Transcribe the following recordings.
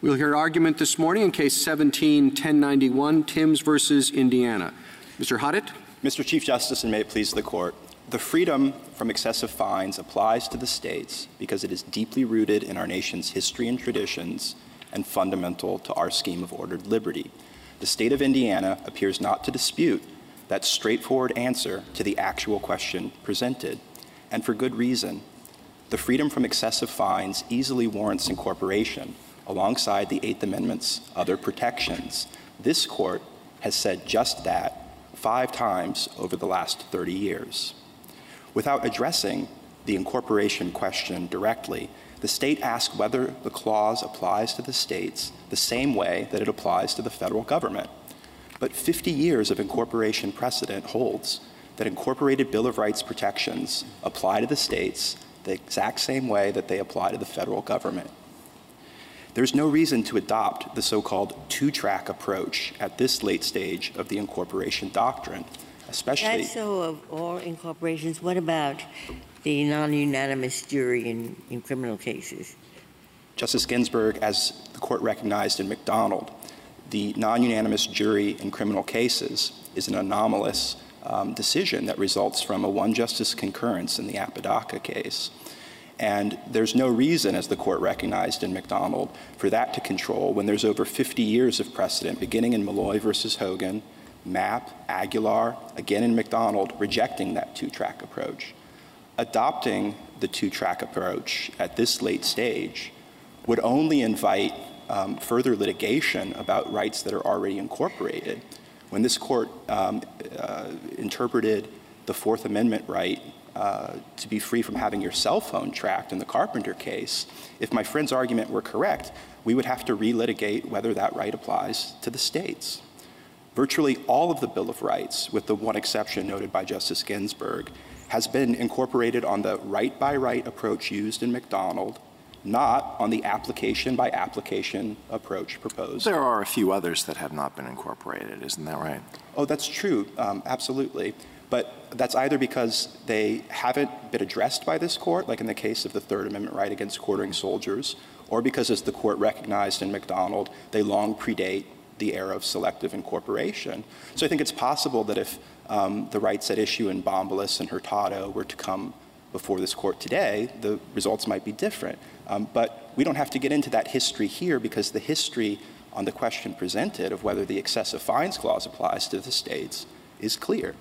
We'll hear argument this morning in Case 17-1091, Timbs versus Indiana. Mr. HOTTOT. Mr. Chief Justice, and may it please the Court, the freedom from excessive fines applies to the states because it is deeply rooted in our nation's history and traditions and fundamental to our scheme of ordered liberty. The state of Indiana appears not to dispute that straightforward answer to the actual question presented, and for good reason. The freedom from excessive fines easily warrants incorporation alongside the Eighth Amendment's other protections. This Court has said just that 5 times over the last 30 years. Without addressing the incorporation question directly, the state asks whether the clause applies to the states the same way that it applies to the federal government. But 50 years of incorporation precedent holds that incorporated Bill of Rights protections apply to the states the exact same way that they apply to the federal government. There's no reason to adopt the so-called two-track approach at this late stage of the incorporation doctrine, especially— That's so of all incorporations. What about the non-unanimous jury in criminal cases? Justice Ginsburg, as the Court recognized in McDonald, the non-unanimous jury in criminal cases is an anomalous decision that results from a one-justice concurrence in the Apodaca case. And there's no reason, as the Court recognized in McDonald, for that to control when there's over 50 years of precedent, beginning in Malloy versus Hogan, Mapp, Aguilar, again in McDonald, rejecting that two-track approach. Adopting the two-track approach at this late stage would only invite further litigation about rights that are already incorporated. When this Court interpreted the Fourth Amendment right to be free from having your cell phone tracked in the Carpenter case, if my friend's argument were correct, we would have to relitigate whether that right applies to the states. Virtually all of the Bill of Rights, with the one exception noted by Justice Ginsburg, has been incorporated on the right-by-right approach used in McDonald, not on the application-by-application approach proposed. There are a few others that have not been incorporated, isn't that right? Oh, that's true, absolutely. But that's either because they haven't been addressed by this Court, like in the case of the Third Amendment right against quartering soldiers, or because, as the Court recognized in McDonald, they long predate the era of selective incorporation. So I think it's possible that if the rights at issue in Bombolis and Hurtado were to come before this Court today, the results might be different. But we don't have to get into that history here because the history on the question presented of whether the excessive fines clause applies to the states is clear.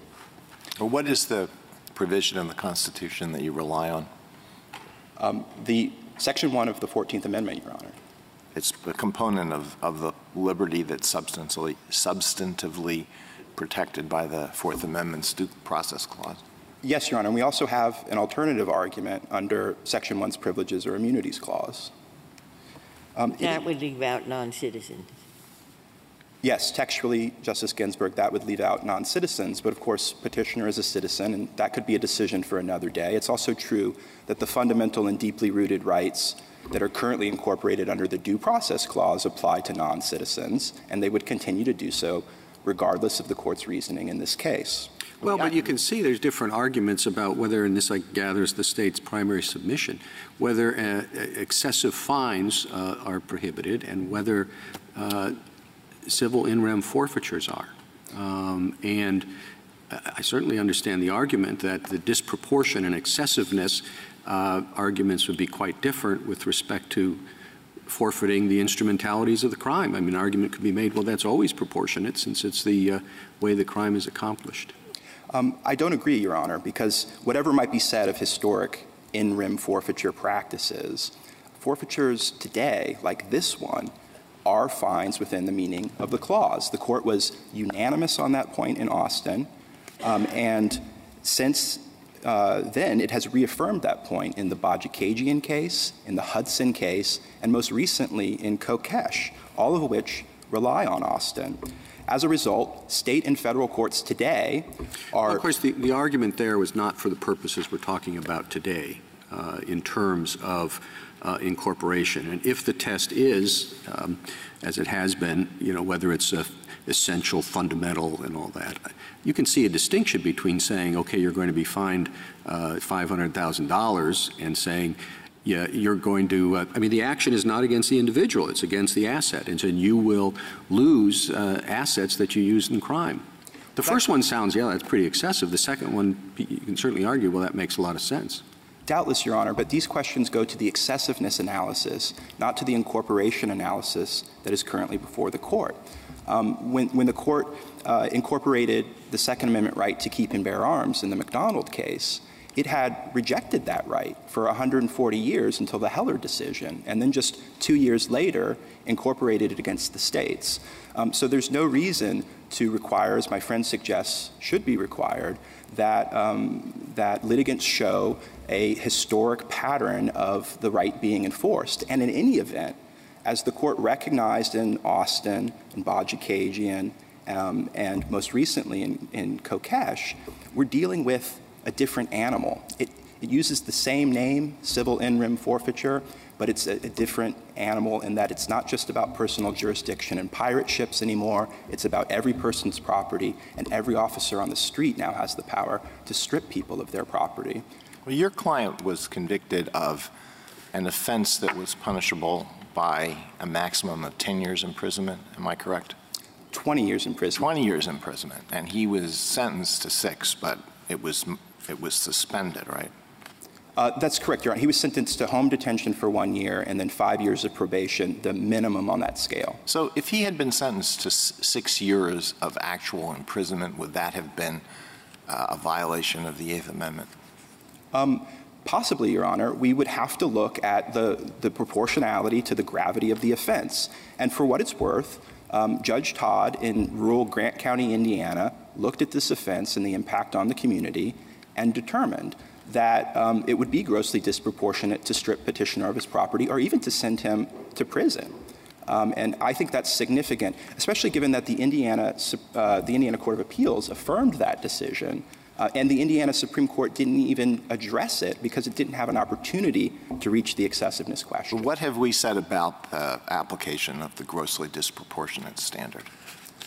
Well, what is the provision in the Constitution that you rely on? The Section 1 of the 14th Amendment, Your Honor. It's a component of the liberty that's substantively protected by the Fourth Amendment's due process clause. Yes, Your Honor. And we also have an alternative argument under Section 1's privileges or immunities clause. That would leave out non-citizens. Yes, textually, Justice Ginsburg, that would leave out non-citizens. But of course, Petitioner is a citizen, and that could be a decision for another day. It's also true that the fundamental and deeply rooted rights that are currently incorporated under the Due Process Clause apply to non-citizens, and they would continue to do so regardless of the Court's reasoning in this case. Well, but you can see there's different arguments about whether, and this gathers the state's primary submission, whether excessive fines are prohibited and whether civil in rem forfeitures are. And I certainly understand the argument that the disproportion and excessiveness arguments would be quite different with respect to forfeiting the instrumentalities of the crime. I mean, an argument could be made, well, that's always proportionate since it's the way the crime is accomplished. I don't agree, Your Honor, because whatever might be said of historic in rem forfeiture practices, forfeitures today, like this one, are fines within the meaning of the clause. The Court was unanimous on that point in Austin, and since then it has reaffirmed that point in the Bajikagian case, in the Hudson case, and most recently in Kokesh, all of which rely on Austin. As a result, state and federal courts today are— Well, of course, the argument there was not for the purposes we're talking about today in terms of incorporation. And if the test is, as it has been, whether it's essential, fundamental, and all that, you can see a distinction between saying, okay, you're going to be fined $500,000 and saying you're going to, I mean, the action is not against the individual, it's against the asset, and so you will lose assets that you used in crime. The first one sounds, yeah, that's pretty excessive. The second one, you can certainly argue, well, that makes a lot of sense. Doubtless, Your Honor, but these questions go to the excessiveness analysis, not to the incorporation analysis that is currently before the court. When the court incorporated the Second Amendment right to keep and bear arms in the McDonald case, it had rejected that right for 140 years until the Heller decision, and then just 2 years later incorporated it against the states. So there's no reason to require, as my friend suggests should be required, that, that litigants show a historic pattern of the right being enforced. And in any event, as the court recognized in Austin and Bajikagian and most recently in Kokesh, we're dealing with a different animal. It uses the same name, civil in rem forfeiture, but it's a different animal in that it's not just about personal jurisdiction and pirate ships anymore. It's about every person's property, and every officer on the street now has the power to strip people of their property. Well, your client was convicted of an offense that was punishable by a maximum of 10 years imprisonment. Am I correct? 20 years imprisonment. 20 years imprisonment, and he was sentenced to 6, but it was suspended, right? That's correct, Your Honor. He was sentenced to home detention for 1 year and then 5 years of probation, the minimum on that scale. So if he had been sentenced to 6 years of actual imprisonment, would that have been a violation of the Eighth Amendment? Possibly, Your Honor. We would have to look at the proportionality to the gravity of the offense. And for what it's worth, Judge Todd in rural Grant County, Indiana, looked at this offense and the impact on the community and determined that it would be grossly disproportionate to strip Petitioner of his property or even to send him to prison. And I think that's significant, especially given that the Indiana Court of Appeals affirmed that decision, and the Indiana Supreme Court didn't even address it because it didn't have an opportunity to reach the excessiveness question. What have we said about the application of the grossly disproportionate standard?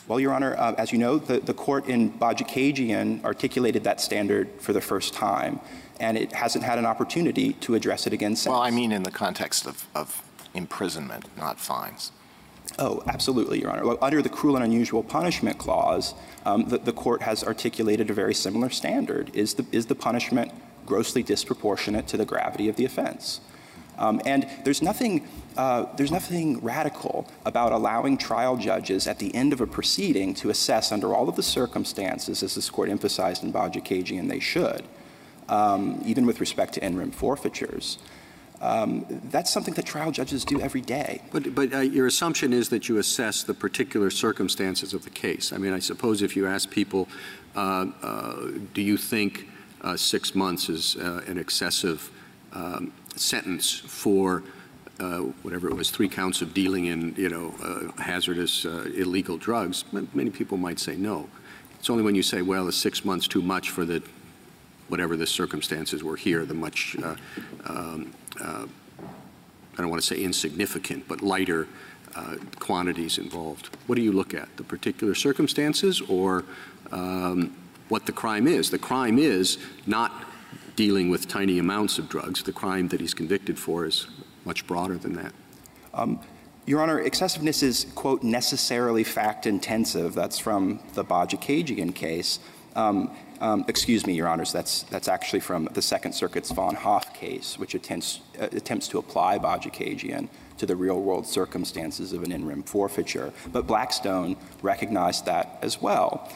Well, Your Honor, as you know, the court in Bajikagian articulated that standard for the first time, and it hasn't had an opportunity to address it again since. Well, I mean in the context of imprisonment, not fines. Oh, absolutely, Your Honor. Well, under the Cruel and Unusual Punishment Clause, the court has articulated a very similar standard. Is the punishment grossly disproportionate to the gravity of the offense? And there's nothing radical about allowing trial judges at the end of a proceeding to assess under all of the circumstances, as this court emphasized in Bajikagian they should, even with respect to in rem forfeitures. That's something that trial judges do every day. But your assumption is that you assess the particular circumstances of the case. I mean, I suppose if you ask people, do you think 6 months is an excessive sentence for whatever it was, 3 counts of dealing in, hazardous illegal drugs, many people might say no. It's only when you say, well, is 6 months too much for the whatever the circumstances were here, the much I don't want to say insignificant, but lighter quantities involved. What do you look at? The particular circumstances or what the crime is? The crime is not dealing with tiny amounts of drugs. The crime that he's convicted for is much broader than that. Your Honor, excessiveness is, quote, necessarily fact-intensive. That's from the Bajikagian case. Excuse me, Your Honors, that's actually from the Second Circuit's Von Hoff case, which attempts to apply Bajikagian to the real-world circumstances of an in rem forfeiture. But Blackstone recognized that as well.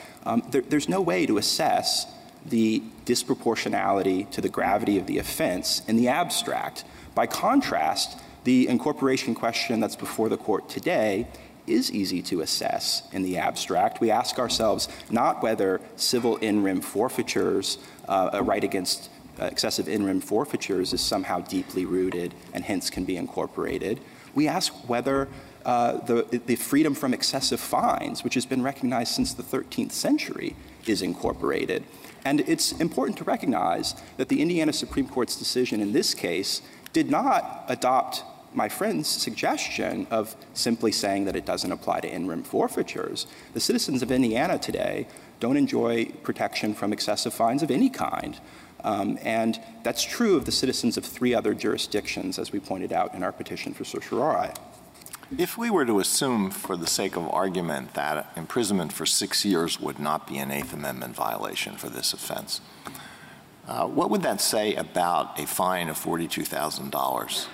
There's no way to assess the disproportionality to the gravity of the offense in the abstract. By contrast, the incorporation question that's before the court today is easy to assess in the abstract. We ask ourselves not whether civil in rem forfeitures, a right against excessive in rem forfeitures is somehow deeply rooted and hence can be incorporated. We ask whether the freedom from excessive fines, which has been recognized since the 13th century, is incorporated. And it's important to recognize that the Indiana Supreme Court's decision in this case did not adopt my friend's suggestion of simply saying that it doesn't apply to in rem forfeitures. The citizens of Indiana today don't enjoy protection from excessive fines of any kind. And that's true of the citizens of 3 other jurisdictions, as we pointed out in our petition for certiorari. If we were to assume, for the sake of argument, that imprisonment for 6 years would not be an Eighth Amendment violation for this offense, what would that say about a fine of $42,000?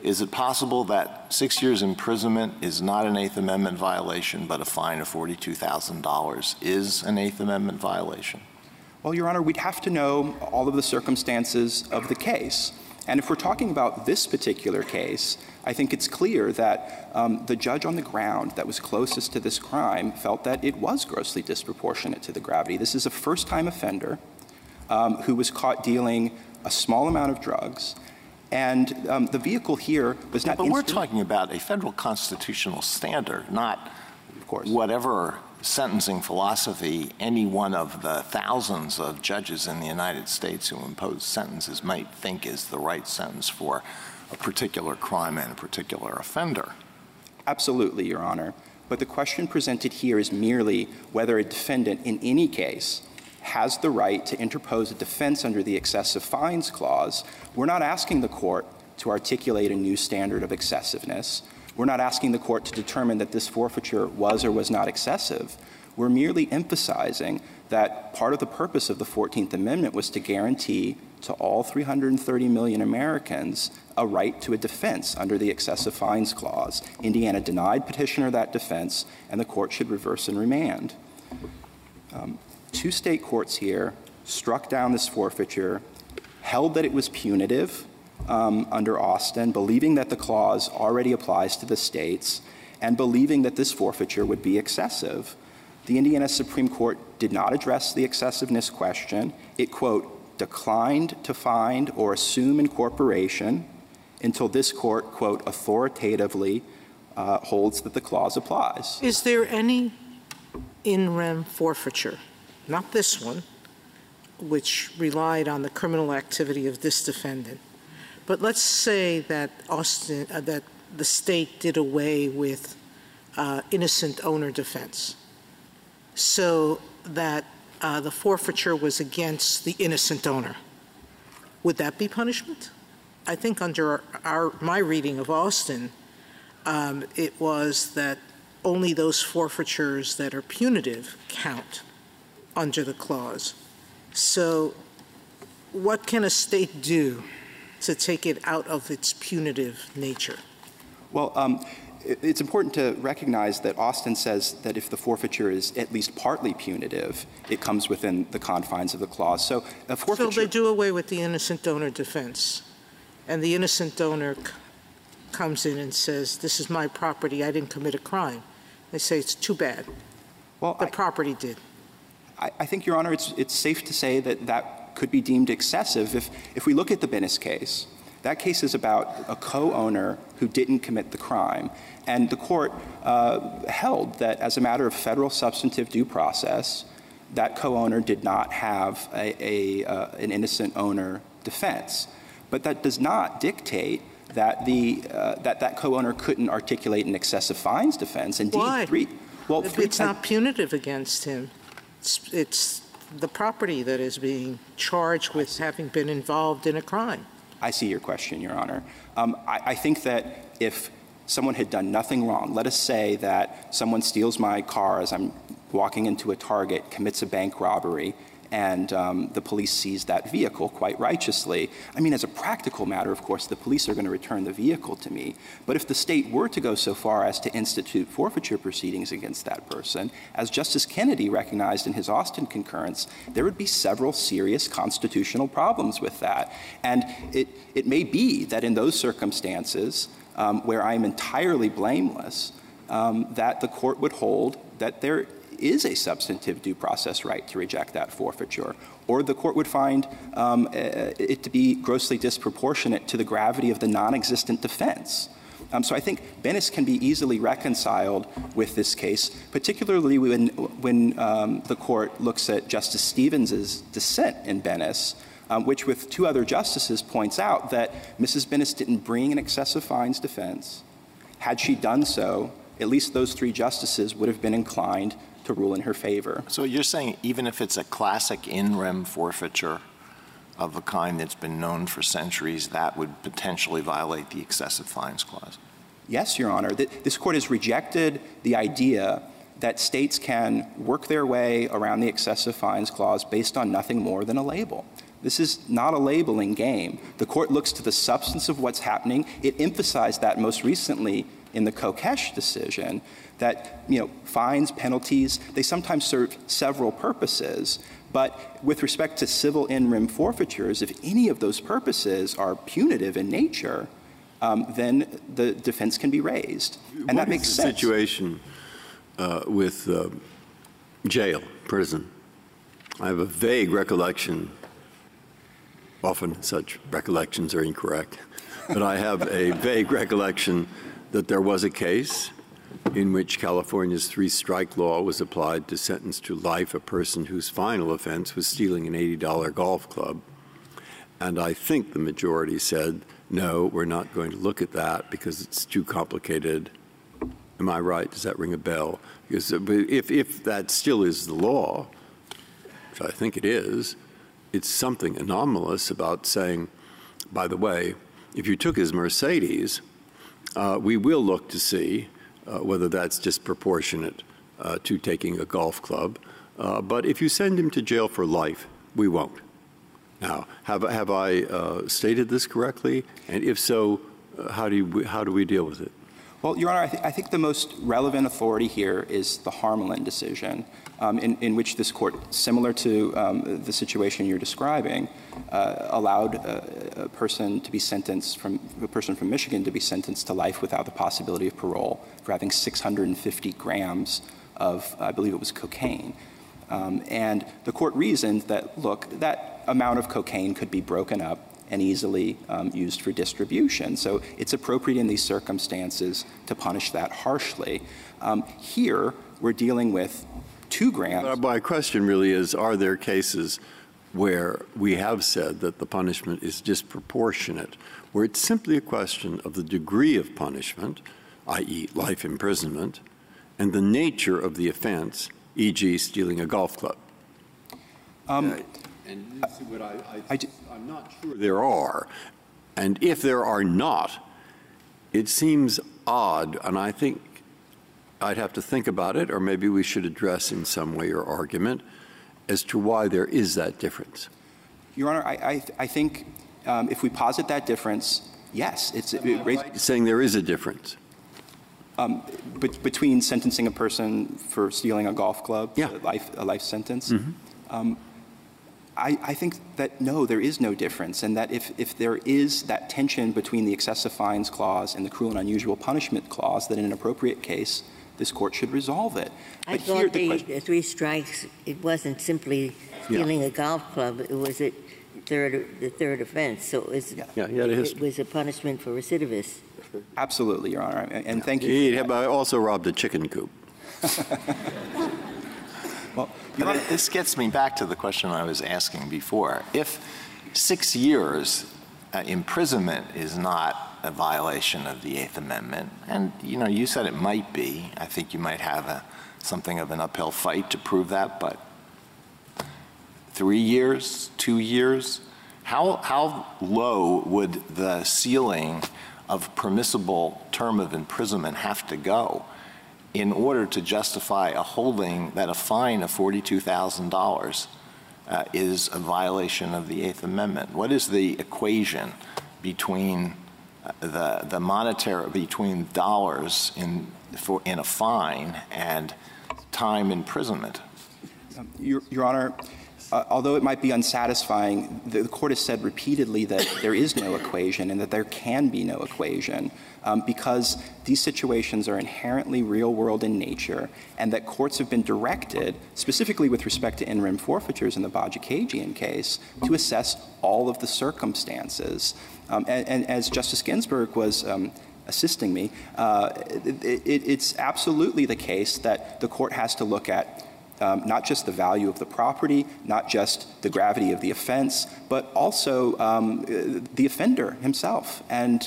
Is it possible that 6 years imprisonment is not an Eighth Amendment violation, but a fine of $42,000 is an Eighth Amendment violation? Well, Your Honor, we'd have to know all of the circumstances of the case. And if we're talking about this particular case, I think it's clear that the judge on the ground that was closest to this crime felt that it was grossly disproportionate to the gravity. This is a first-time offender who was caught dealing a small amount of drugs. And the vehicle here was not— But we're talking about a federal constitutional standard, not, of course, whatever sentencing philosophy any one of the thousands of judges in the United States who impose sentences might think is the right sentence for a particular crime and a particular offender. Absolutely, Your Honor. But the question presented here is merely whether a defendant in any case has the right to interpose a defense under the excessive fines clause. We're not asking the court to articulate a new standard of excessiveness. We're not asking the court to determine that this forfeiture was or was not excessive. We're merely emphasizing that part of the purpose of the 14th Amendment was to guarantee to all 330 million Americans a right to a defense under the excessive fines clause. Indiana denied Petitioner that defense, and the court should reverse and remand. 2 state courts here struck down this forfeiture, held that it was punitive under Austin, believing that the clause already applies to the states, and believing that this forfeiture would be excessive. The Indiana Supreme Court did not address the excessiveness question. It, quote, declined to find or assume incorporation until this court, quote, authoritatively holds that the clause applies. Is there any in rem forfeiture, not this one, which relied on the criminal activity of this defendant, but let's say that that the state did away with innocent owner defense, so that the forfeiture was against the innocent owner. Would that be punishment? I think under my reading of Austin, it was that only those forfeitures that are punitive count under the clause. So what can a state do to take it out of its punitive nature? Well, it's important to recognize that Austin says that if the forfeiture is at least partly punitive, it comes within the confines of the clause. So a forfeiture— So they do away with the innocent owner defense, and the innocent owner comes in and says, this is my property, I didn't commit a crime. They say it's too bad. Well, the property did. I think, Your Honor, it's safe to say that that could be deemed excessive. If we look at the Bennis case, that case is about a co-owner who didn't commit the crime. And the court held that as a matter of federal substantive due process, that co-owner did not have an innocent owner defense. But that does not dictate that that co-owner couldn't articulate an excessive fines defense. Indeed, why? It's not punitive against him. It's the property that is being charged with having been involved in a crime. I see your question, Your Honor. I think that if someone had done nothing wrong, let us say that someone steals my car as I'm walking into a Target, commits a bank robbery, and the police seize that vehicle quite righteously. I mean, as a practical matter, of course, the police are going to return the vehicle to me. But if the state were to go so far as to institute forfeiture proceedings against that person, as Justice Kennedy recognized in his Austin concurrence, there would be several serious constitutional problems with that. And it may be that in those circumstances, where I am entirely blameless, that the court would hold that there is a substantive due process right to reject that forfeiture, or the court would find it to be grossly disproportionate to the gravity of the non-existent defense. So I think Bennis can be easily reconciled with this case, particularly when the court looks at Justice Stevens's dissent in Bennis, which with 2 other justices points out that Mrs. Bennis didn't bring an excessive fines defense. Had she done so, at least those 3 justices would have been inclined to rule in her favor. So you're saying even if it's a classic in rem forfeiture, of a kind that's been known for centuries, that would potentially violate the excessive fines clause? Yes, Your Honor. This Court has rejected the idea that states can work their way around the excessive fines clause based on nothing more than a label. This is not a labeling game. The Court looks to the substance of what's happening. It emphasized that most recently in the Kokesh decision, that, fines, penalties, they sometimes serve several purposes. But with respect to civil in rem forfeitures, if any of those purposes are punitive in nature, then the defense can be raised. And that makes sense. What is the situation with jail, prison? I have a vague recollection. Often such recollections are incorrect. But I have a vague recollection that there was a case in which California's three-strike law was applied to sentence to life a person whose final offense was stealing an $80 golf club. And I think the majority said, no, we're not going to look at that because it's too complicated. Am I right? Does that ring a bell? Because if that still is the law, which I think it is, it's something anomalous about saying, by the way, if you took his Mercedes, we will look to see whether that's disproportionate to taking a golf club. But if you send him to jail for life, we won't. Now, have I stated this correctly? And if so, how do we deal with it? Well, Your Honor, I think the most relevant authority here is the Harmelin decision, in which this Court, similar to the situation you're describing, allowed a person from Michigan to be sentenced to life without the possibility of parole for having 650 grams of, I believe it was cocaine. And the Court reasoned that, look, that amount of cocaine could be broken up and easily used for distribution. So it's appropriate in these circumstances to punish that harshly. Here, we're dealing with 2 grams. My question really is, are there cases where we have said that the punishment is disproportionate, where it's simply a question of the degree of punishment, i.e. life imprisonment, and the nature of the offense, e.g. stealing a golf club? And this is what I'm not sure there are. And if there are not, it seems odd, and I think I'd have to think about it, or maybe we should address in some way your argument as to why there is that difference. Your Honor, I think if we posit that difference, yes. Saying there is a difference. Between sentencing a person for stealing a golf club, yeah. a life sentence? Mm-hmm. I think that, no, there is no difference, and that if there is that tension between the excessive fines clause and the cruel and unusual punishment clause, that in an appropriate case, this Court should resolve it. I thought the 3 strikes, it wasn't simply stealing a golf club, it was the third offense, so it was a punishment for recidivists. Absolutely, Your Honor, and thank you. He also robbed a chicken coop. Well, this gets me back to the question I was asking before. If 6 years imprisonment is not a violation of the Eighth Amendment, and you said it might be, I think you might have something of an uphill fight to prove that, but 3 years, 2 years, how low would the ceiling of permissible term of imprisonment have to go in order to justify a holding that a fine of $42,000 is a violation of the Eighth Amendment? What is the equation between the monetary, between dollars in a fine and time imprisonment? Your Honor, although it might be unsatisfying, the Court has said repeatedly that there is no equation and that there can be no equation because these situations are inherently real-world in nature, and that courts have been directed, specifically with respect to in rem forfeitures in the Bajikagian case, to assess all of the circumstances. And as Justice Ginsburg was assisting me, it's absolutely the case that the Court has to look at not just the value of the property, not just the gravity of the offense, but also the offender himself and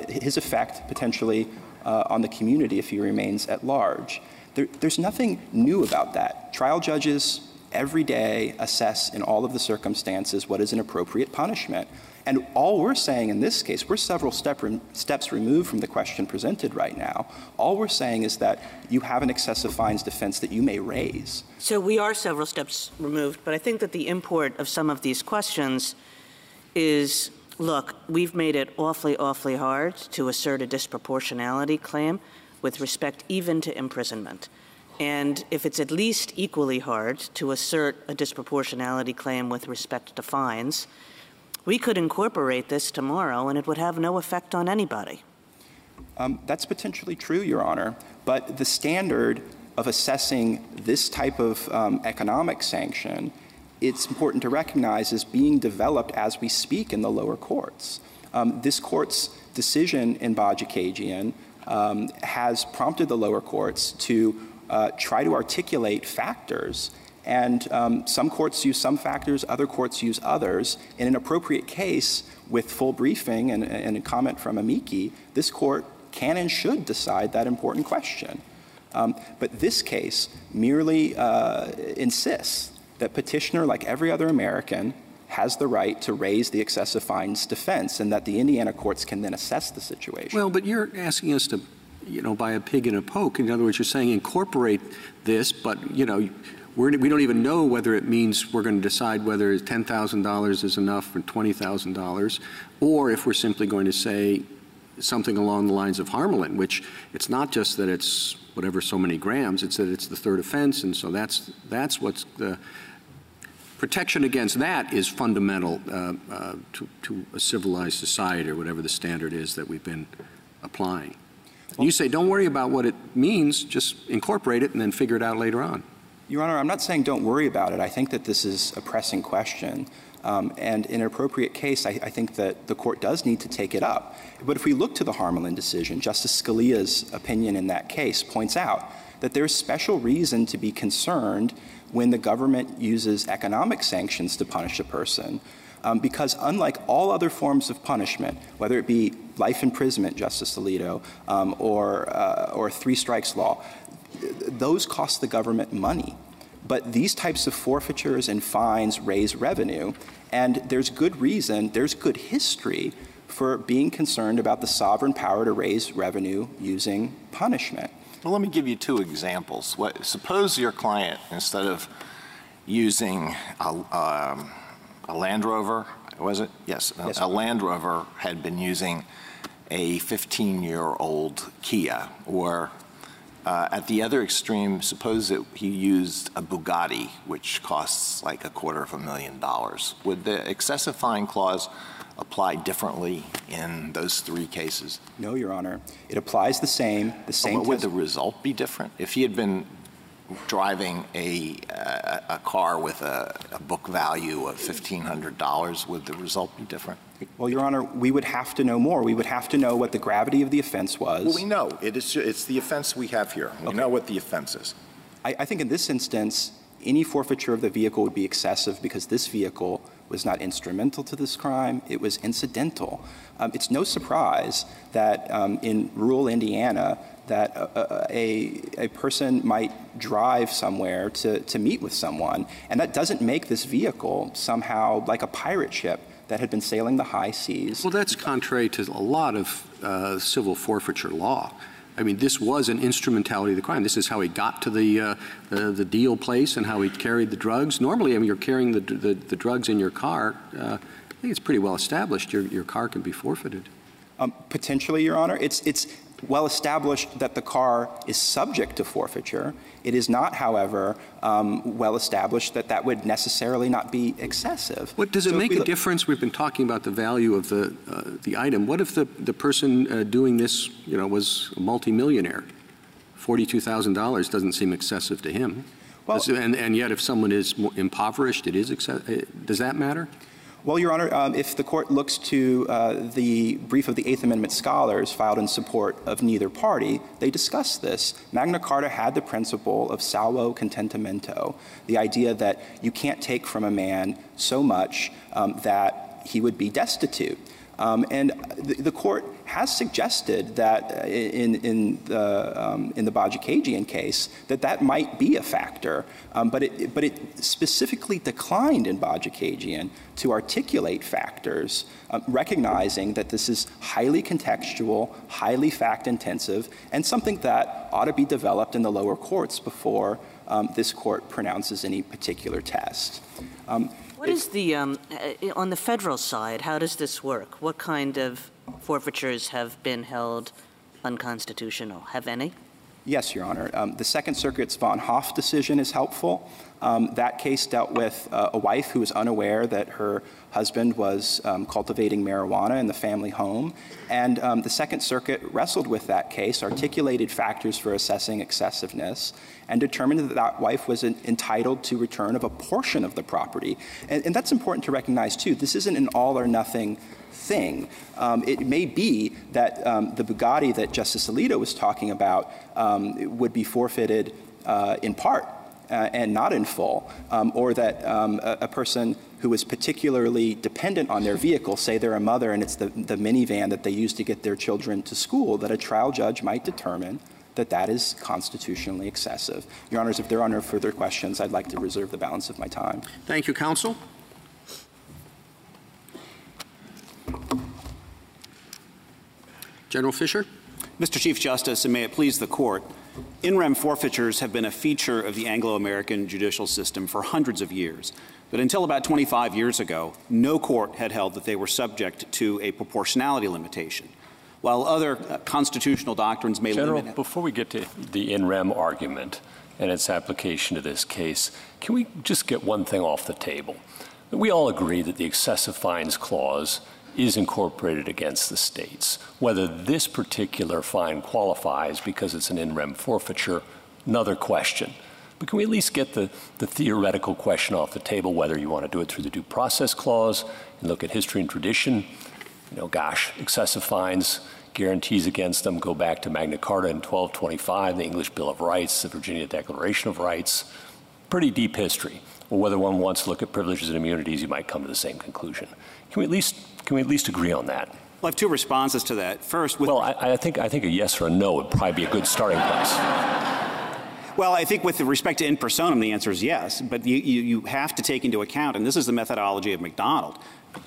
his effect potentially on the community if he remains at large. There's nothing new about that. Trial judges every day assess in all of the circumstances what is an appropriate punishment. And all we're saying in this case, we're several steps removed from the question presented right now. All we're saying is that you have an excessive fines defense that you may raise. So we are several steps removed, but I think that the import of some of these questions is, look, we've made it awfully, awfully hard to assert a disproportionality claim with respect even to imprisonment. And if it's at least equally hard to assert a disproportionality claim with respect to fines, we could incorporate this tomorrow and it would have no effect on anybody. That's potentially true, Your Honor. But the standard of assessing this type of economic sanction, it's important to recognize, is being developed as we speak in the lower courts. This court's decision in Bajikagian has prompted the lower courts to try to articulate factors. And some courts use some factors, other courts use others. In an appropriate case, with full briefing and a comment from amici, this court can and should decide that important question. But this case merely insists that Petitioner, like every other American, has the right to raise the excessive fines defense, and that the Indiana courts can then assess the situation. Well, but you're asking us to, buy a pig in a poke. In other words, you're saying incorporate this, but, we don't even know whether it means we're going to decide whether $10,000 is enough or $20,000, or if we're simply going to say something along the lines of Harmelin, which it's not just that it's whatever so many grams, it's that it's the third offense, and so that's what's the protection against that is fundamental to a civilized society or whatever the standard is that we've been applying. And you say don't worry about what it means, just incorporate it and then figure it out later on. Your Honor, I'm not saying don't worry about it. I think that this is a pressing question. And in an appropriate case, I think that the court does need to take it up. But if we look to the Harmelin decision, Justice Scalia's opinion in that case points out that there's special reason to be concerned when the government uses economic sanctions to punish a person. Because unlike all other forms of punishment, whether it be life imprisonment, Justice Alito, or three strikes law, those cost the government money. But these types of forfeitures and fines raise revenue, and there's good reason, there's good history for being concerned about the sovereign power to raise revenue using punishment. Well, let me give you two examples. Suppose your client, instead of using a Land Rover, was it? Yes, yes, a Land Rover had been using a 15-year-old Kia, or at the other extreme, suppose that he used a Bugatti, which costs like $250,000. Would the excessive fine clause apply differently in those three cases? No, Your Honor. It applies the same. But would the result be different? If he had been driving a car with a book value of $1,500, would the result be different? Well, Your Honor, we would have to know more. We would have to know what the gravity of the offense was. Well, we know. It's the offense we have here. We know what the offense is. I think in this instance, any forfeiture of the vehicle would be excessive because this vehicle was not instrumental to this crime. It was incidental. It's no surprise that in rural Indiana that a person might drive somewhere to meet with someone, and that doesn't make this vehicle somehow like a pirate ship that had been sailing the high seas. Well, that's contrary to a lot of civil forfeiture law. I mean, this was an instrumentality of the crime. This is how he got to the deal place and how he carried the drugs. Normally, I mean, you're carrying the drugs in your car. I think it's pretty well established your car can be forfeited. Potentially, Your Honor. It's well established that the car is subject to forfeiture. It is not, however, well established that that would necessarily not be excessive. What does it make a difference? We've been talking about the value of the item. What if the person doing this, was a multimillionaire? $42,000 doesn't seem excessive to him. Well, and yet, if someone is more impoverished, it is excessive. Does that matter? Well, Your Honor, if the court looks to the brief of the Eighth Amendment scholars filed in support of neither party, they discuss this. Magna Carta had the principle of salvo contentamento, the idea that you can't take from a man so much that he would be destitute. And the court has suggested that in the Bajikagian case that might be a factor, but it specifically declined in Bajikagian to articulate factors, recognizing that this is highly contextual, highly fact-intensive, and something that ought to be developed in the lower courts before this court pronounces any particular test. What is the, on the federal side, how does this work? What kind of forfeitures have been held unconstitutional? Have any? Yes, Your Honor. The Second Circuit's von Hoff decision is helpful. That case dealt with a wife who was unaware that her husband was cultivating marijuana in the family home. And the Second Circuit wrestled with that case, articulated factors for assessing excessiveness, and determined that that wife was entitled to return of a portion of the property. And that's important to recognize, too. This isn't an all-or-nothing thing. It may be that the Bugatti that Justice Alito was talking about would be forfeited in part and not in full, or that a person who is particularly dependent on their vehicle, say they're a mother and it's the minivan that they use to get their children to school, that a trial judge might determine that that is constitutionally excessive. Your Honors, if there are no further questions, I'd like to reserve the balance of my time. Thank you, counsel. General Fisher. Mr. Chief Justice, and may it please the Court, in rem forfeitures have been a feature of the Anglo-American judicial system for hundreds of years. But until about 25 years ago, no court had held that they were subject to a proportionality limitation. While other constitutional doctrines may General, limit... before we get to the in rem argument and its application to this case, can we just get one thing off the table? We all agree that the excessive fines clause is incorporated against the states. Whether this particular fine qualifies because it's an in rem forfeiture, another question. But can we at least get the theoretical question off the table, whether you want to do it through the due process clause and look at history and tradition? You know, gosh, excessive fines, guarantees against them go back to Magna Carta in 1225, the English Bill of Rights, the Virginia Declaration of Rights. Pretty deep history. Or whether one wants to look at privileges and immunities, you might come to the same conclusion. Can we at least agree on that? Well, I have two responses to that. First, well, I think a yes or a no would probably be a good starting place. Well, I think with respect to in personam, the answer is yes. But you have to take into account, and this is the methodology of McDonald,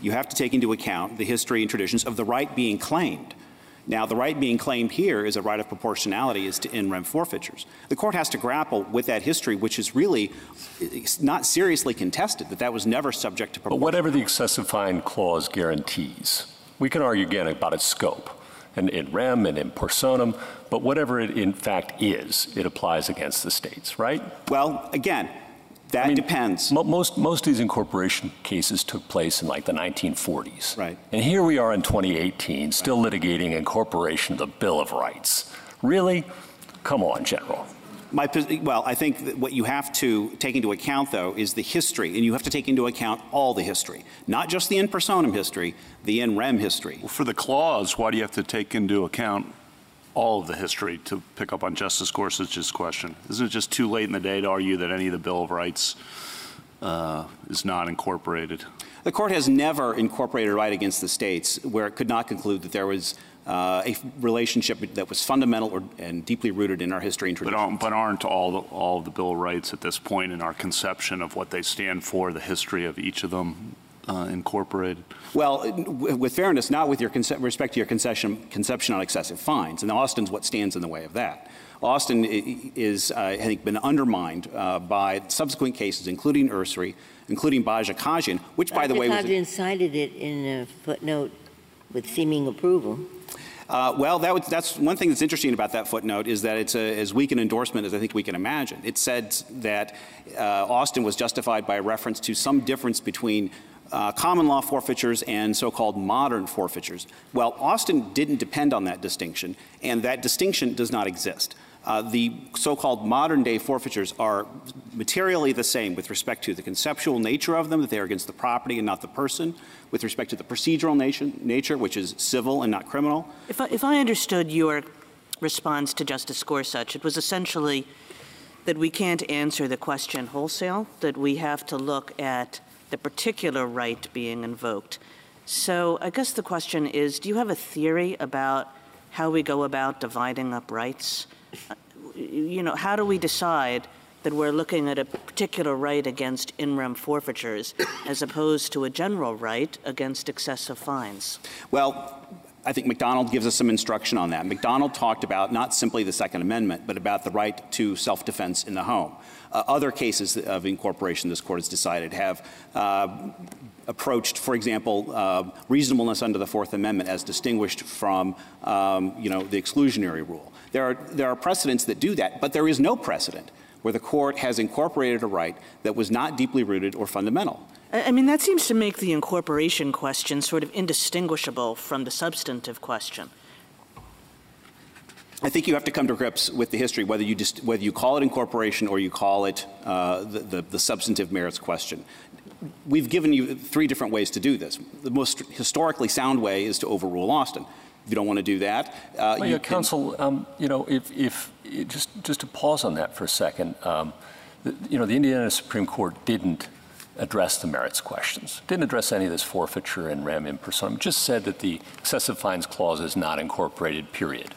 you have to take into account the history and traditions of the right being claimed. Now, the right being claimed here is a right of proportionality as to in rem forfeitures. The court has to grapple with that history, which is really not seriously contested, that was never subject to proportionality. But whatever the excessive fine clause guarantees, we can argue again about its scope, and in rem and in personam, but whatever it in fact is, it applies against the states, right? Well, again, that depends. Most of these incorporation cases took place in like the 1940s. Right. And here we are in 2018, still litigating incorporation of the Bill of Rights. Really? Come on, General. Well, I think that what you have to take into account, though, is the history, and you have to take into account all the history, not just the in personam history, the in rem history. Well, for the clause, why do you have to take into account all of the history, to pick up on Justice Gorsuch's question? Isn't it just too late in the day to argue that any of the Bill of Rights is not incorporated? The court has never incorporated a right against the states where it could not conclude that there was a relationship that was fundamental and deeply rooted in our history and tradition. But aren't all of the Bill of Rights at this point in our conception of what they stand for, the history of each of them, incorporated? Well, with fairness, not with respect to your conception on excessive fines. And Austin's what stands in the way of that. Austin is, I think, been undermined by subsequent cases, including Ursary, including Bajikagian, which, by the way, was... Bajikagian cited it in a footnote with seeming approval. Well, that's one thing that's interesting about that footnote is that it's as weak an endorsement as I think we can imagine. It said that Austin was justified by a reference to some difference between common law forfeitures and so-called modern forfeitures. Well, Austin didn't depend on that distinction, and that distinction does not exist. The so-called modern-day forfeitures are materially the same with respect to the conceptual nature of them, that they are against the property and not the person, with respect to the procedural nature, which is civil and not criminal. If I understood your response to Justice Gorsuch, it was essentially that we can't answer the question wholesale, that we have to look at the particular right being invoked. So I guess the question is, do you have a theory about how we go about dividing up rights? You know, how do we decide that we're looking at a particular right against in rem forfeitures as opposed to a general right against excessive fines? Well, I think McDonald gives us some instruction on that. McDonald talked about not simply the Second Amendment, but about the right to self-defense in the home. Other cases of incorporation this Court has decided have approached, for example, reasonableness under the Fourth Amendment as distinguished from, you know, the exclusionary rule. There are precedents that do that, but there is no precedent where the Court has incorporated a right that was not deeply rooted or fundamental. I mean, that seems to make the incorporation question sort of indistinguishable from the substantive question. I think you have to come to grips with the history, whether you call it incorporation or you call it the substantive merits question. We've given you 3 different ways to do this. The most historically sound way is to overrule Austin. If you don't want to do that, Counsel, you know, if just to pause on that for a second, you know, the Indiana Supreme Court didn't address the merits questions, didn't address any of this forfeiture and rem in personam, just said that the excessive fines clause is not incorporated, period.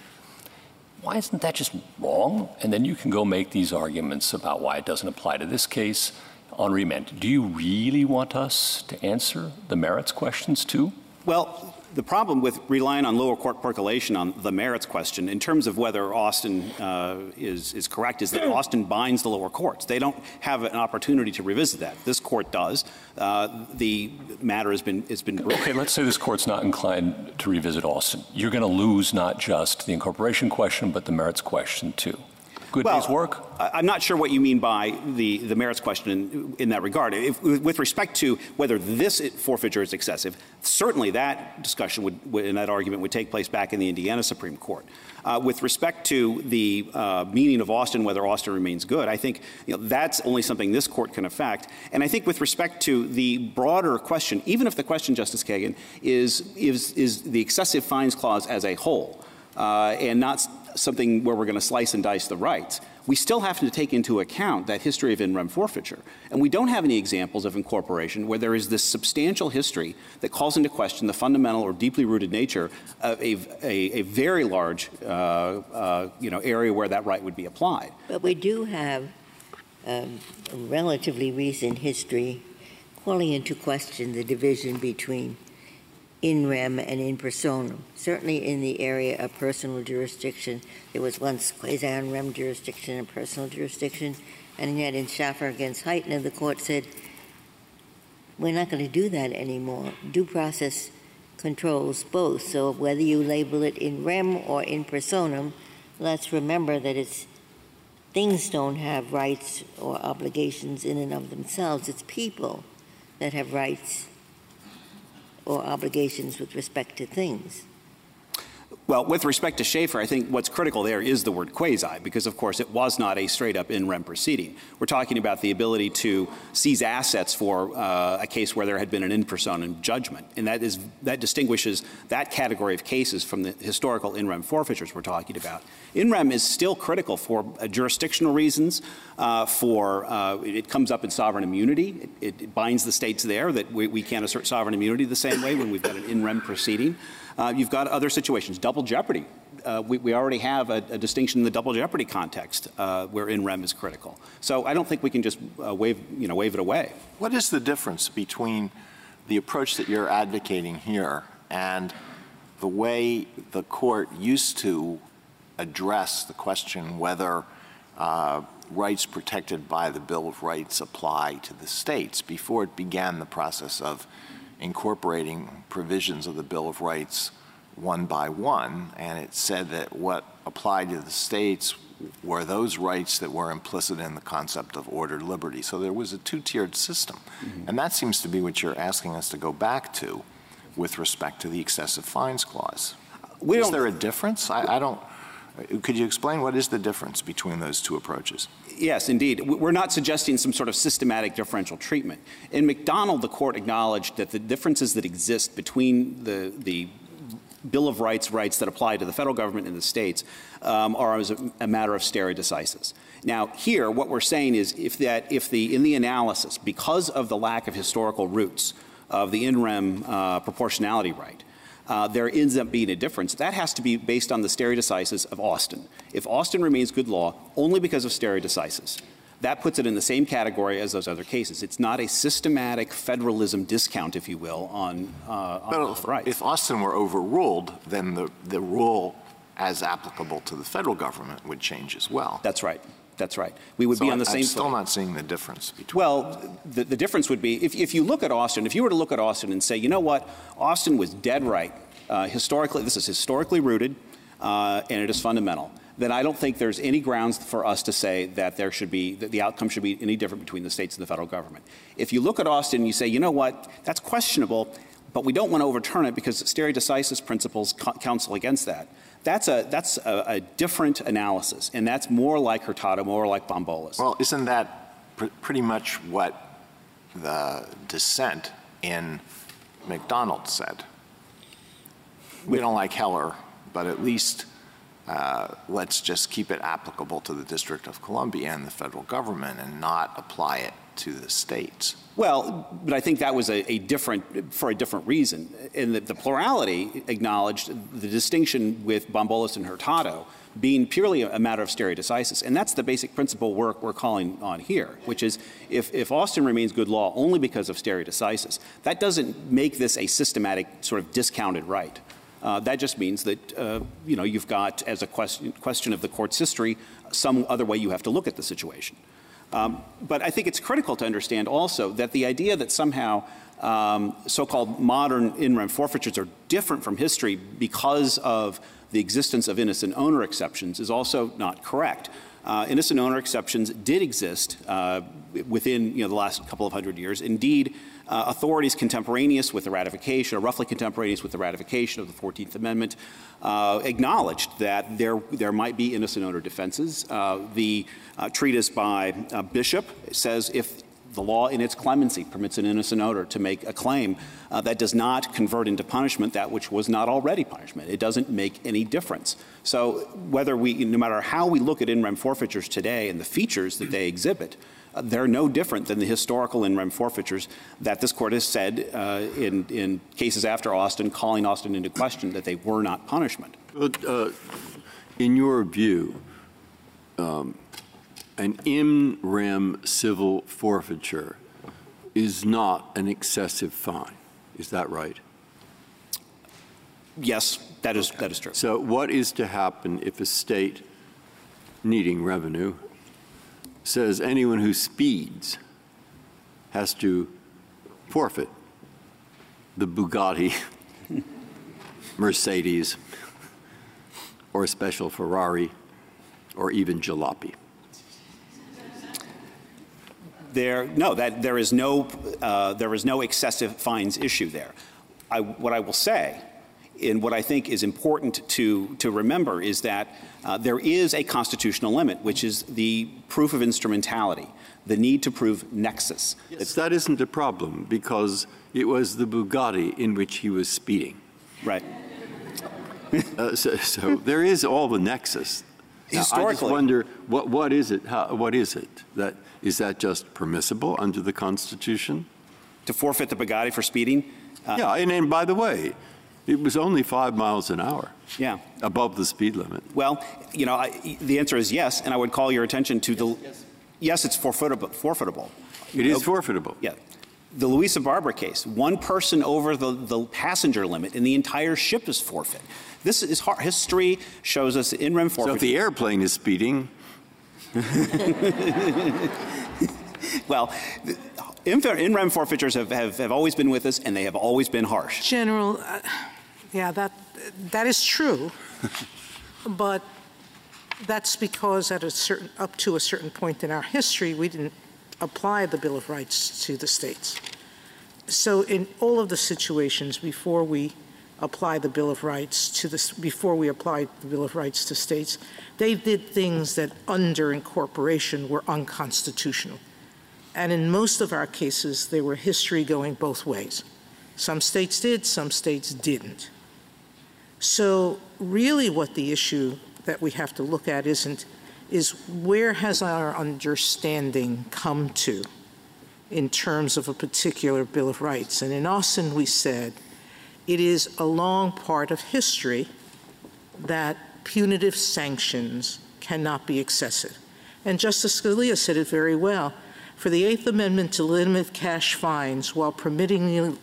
Why isn't that just wrong? And then you can go make these arguments about why it doesn't apply to this case on remand. Do you really want us to answer the merits questions too? Well, the problem with relying on lower court percolation on the merits question in terms of whether Austin is correct is that Austin binds the lower courts. They don't have an opportunity to revisit that. This Court does. The matter has been Okay, let's say this Court's not inclined to revisit Austin. You're going to lose not just the incorporation question, but the merits question too. Good day's work? I'm not sure what you mean by the merits question in that regard. With respect to whether this forfeiture is excessive, certainly that discussion and that argument would take place back in the Indiana Supreme Court. With respect to the meaning of Austin, whether Austin remains good, I think that's only something this Court can affect. And I think with respect to the broader question, even if the question, Justice Kagan, is the excessive fines clause as a whole and not something where we're going to slice and dice the rights, we still have to take into account that history of in rem forfeiture. And we don't have any examples of incorporation where there is this substantial history that calls into question the fundamental or deeply rooted nature of a very large area where that right would be applied. But we do have a relatively recent history calling into question the division between in rem and in personam. Certainly in the area of personal jurisdiction, there was once quasi-in rem jurisdiction and personal jurisdiction, and yet in Schaffer against Heitner, the Court said, we're not going to do that anymore. Due process controls both, so whether you label it in rem or in personam, let's remember that things don't have rights or obligations in and of themselves. It's people that have rights or obligations with respect to things. Well, with respect to Schaffer, I think what's critical there is the word quasi, because, of course, it was not a straight-up in rem proceeding. We're talking about the ability to seize assets for a case where there had been an in personam judgment, and that distinguishes that category of cases from the historical in rem forfeitures we're talking about. In rem is still critical for jurisdictional reasons, it comes up in sovereign immunity. It binds the states there that we can't assert sovereign immunity the same way when we've got an in rem proceeding. You've got other situations, double jeopardy. We already have a distinction in the double jeopardy context where in rem is critical. So I don't think we can just wave it away. What is the difference between the approach that you're advocating here and the way the Court used to address the question whether rights protected by the Bill of Rights apply to the states before it began the process of incorporating provisions of the Bill of Rights one by one, and it said that what applied to the states were those rights that were implicit in the concept of ordered liberty. So there was a two-tiered system. Mm-hmm. And that seems to be what you're asking us to go back to with respect to the excessive fines clause. Is there a difference? Could you explain what is the difference between those two approaches? Yes, indeed. We're not suggesting some sort of systematic differential treatment. In McDonald, the Court acknowledged that the differences that exist between the Bill of Rights that apply to the federal government and the states are as a matter of stare decisis. Now, here, what we're saying is in the analysis, because of the lack of historical roots of the in rem proportionality right, there ends up being a difference. That has to be based on the stare decisis of Austin. If Austin remains good law only because of stare decisis, that puts it in the same category as those other cases. It's not a systematic federalism discount, if you will, on rights. If Austin were overruled, then the rule as applicable to the federal government would change as well. That's right. That's right. We would be on the same. I'm still not seeing the difference between. Well, the difference would be if you look at Austin, if you were to look at Austin and say, you know what, Austin was dead right. Historically, this is historically rooted, and it is fundamental. Then I don't think there's any grounds for us to say that there should be, that the outcome should be any different between the states and the federal government. If you look at Austin and you say, you know what, that's questionable, but we don't want to overturn it because stare decisis principles counsel against that. That's a different analysis, and that's more like Hurtado, more like Bombolas. Well, isn't that pretty much what the dissent in McDonald said? We don't like Heller, but at least let's just keep it applicable to the District of Columbia and the federal government and not apply it to the states. Well, but I think that was for a different reason. And the plurality acknowledged the distinction with Bombolas and Hurtado being purely a matter of stare decisis. And that's the basic principle we're calling on here, which is if Austin remains good law only because of stare decisis, that doesn't make this a systematic sort of discounted right. That just means that, you've got, as a question of the court's history, some other way you have to look at the situation. But I think it's critical to understand also that the idea that somehow so-called modern in rem forfeitures are different from history because of the existence of innocent owner exceptions is also not correct. Innocent owner exceptions did exist within the last couple of hundred years. Indeed, authorities contemporaneous with the ratification, or roughly contemporaneous with the ratification of the 14th Amendment, acknowledged that there might be innocent owner defenses. The treatise by Bishop says if the law in its clemency permits an innocent owner to make a claim, that does not convert into punishment that which was not already punishment. It doesn't make any difference. So no matter how we look at in rem forfeitures today and the features that they exhibit, they're no different than the historical in rem forfeitures that this court has said in cases after Austin, calling Austin into question that they were not punishment. But, in your view, an in rem civil forfeiture is not an excessive fine. Is that right? Yes, that is true. So what is to happen if a state needing revenue says anyone who speeds has to forfeit the Bugatti, Mercedes, or a special Ferrari, or even jalopy? There is no excessive fines issue there. What I will say, and what I think is important to remember, is that there is a constitutional limit, which is the proof of instrumentality, the need to prove nexus. Yes, that isn't a problem because it was the Bugatti in which he was speeding. Right. So there is all the nexus. Historically, I just wonder what is it? What is it? Is that just permissible under the Constitution? To forfeit the Bugatti for speeding? Yeah, and by the way, it was only 5 miles an hour. Yeah. Above the speed limit. Well, the answer is yes, and I would call your attention to yes, it's forfeitable. It is forfeitable. Yeah. The Louisa Barber case, one person over the passenger limit and the entire ship is forfeit. This is history shows us in rem forfeiture. So if the airplane is speeding. Well, in rem forfeitures have always been with us, and they have always been harsh. General, yeah, that is true, but that's because up to a certain point in our history, we didn't apply the Bill of Rights to the states. So in all of the situations before we applied the Bill of Rights to states, they did things that under incorporation were unconstitutional. And in most of our cases, there were history going both ways. Some states did, some states didn't. So really what the issue that we have to look at is where has our understanding come to in terms of a particular Bill of Rights. And in Austin, we said it is a long part of history that punitive sanctions cannot be excessive. And Justice Scalia said it very well. For the Eighth Amendment to limit cash fines while permitting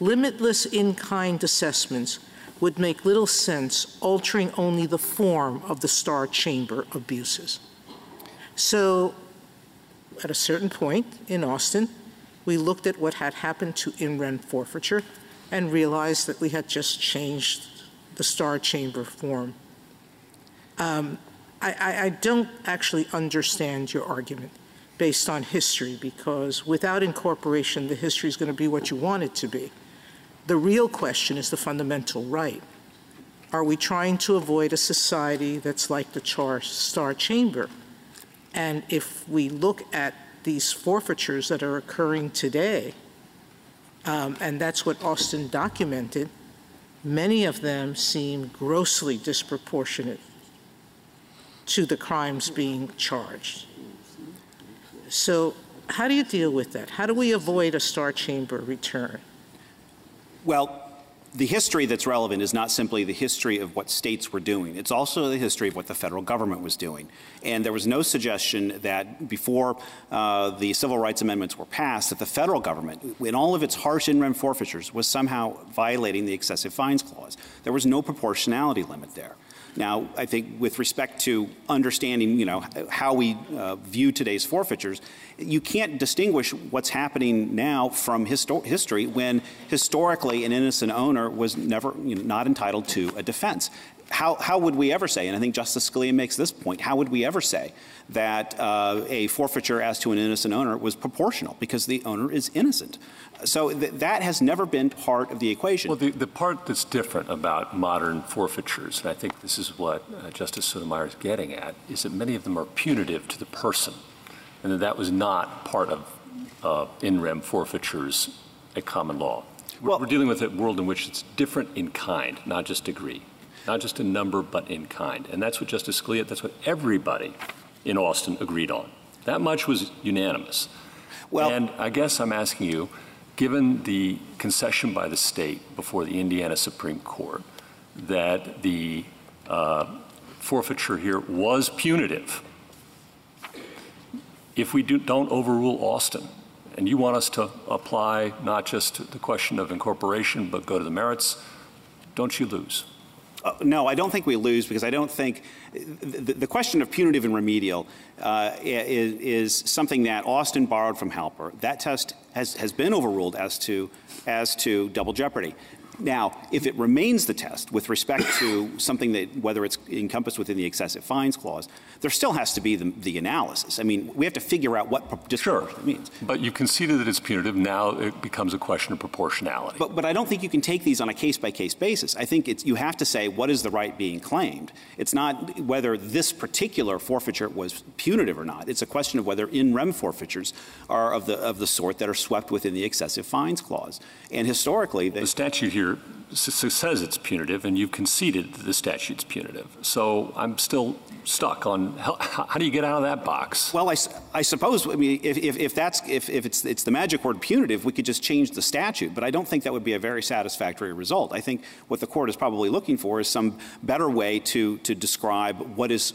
limitless in-kind assessments would make little sense, altering only the form of the Star Chamber abuses. So at a certain point in Austin, we looked at what had happened to in rem forfeiture and realized that we had just changed the Star Chamber form. I don't actually understand your argument based on history, because without incorporation, the history is going to be what you want it to be. The real question is the fundamental right. Are we trying to avoid a society that's like the Star Chamber? And if we look at these forfeitures that are occurring today, and that's what Austin documented, many of them seem grossly disproportionate to the crimes being charged. So how do you deal with that? How do we avoid a Star Chamber return? Well, the history that's relevant is not simply the history of what states were doing. It's also the history of what the federal government was doing. And there was no suggestion that before the civil rights amendments were passed that the federal government, in all of its harsh in rem forfeitures, was somehow violating the excessive fines clause. There was no proportionality limit there. Now, I think with respect to understanding, how we view today's forfeitures, you can't distinguish what's happening now from history when historically an innocent owner was never, not entitled to a defense. How would we ever say, and I think Justice Scalia makes this point, how would we ever say that a forfeiture as to an innocent owner was proportional because the owner is innocent? So that has never been part of the equation. Well, the part that's different about modern forfeitures, and I think this is what Justice Sotomayor is getting at, is that many of them are punitive to the person, and that was not part of in rem forfeitures at common law. Well, we're dealing with a world in which it's different in kind, not just degree. Not just in number, but in kind. And that's what Justice Scalia, that's what everybody in Austin agreed on. That much was unanimous. Well, and I guess I'm asking you, given the concession by the state before the Indiana Supreme Court that the forfeiture here was punitive, if we don't overrule Austin, and you want us to apply not just the question of incorporation, but go to the merits, don't you lose? No, I don't think we lose, because I don't think the question of punitive and remedial is something that Austin borrowed from Halper. That test has been overruled as to double jeopardy. Now, if it remains the test with respect to something that, whether it's encompassed within the excessive fines clause, there still has to be the analysis. I mean, we have to figure out what disproportionate means. But you conceded that it's punitive. Now it becomes a question of proportionality. But I don't think you can take these on a case-by-case basis. I think you have to say what is the right being claimed. It's not whether this particular forfeiture was punitive or not. It's a question of whether in rem forfeitures are of the sort that are swept within the excessive fines clause. And historically, the statute here says it's punitive, and you've conceded that the statute's punitive. So I'm still stuck on how do you get out of that box? Well, I suppose, I mean, if it's the magic word punitive, we could just change the statute. But I don't think that would be a very satisfactory result. I think what the court is probably looking for is some better way to describe what is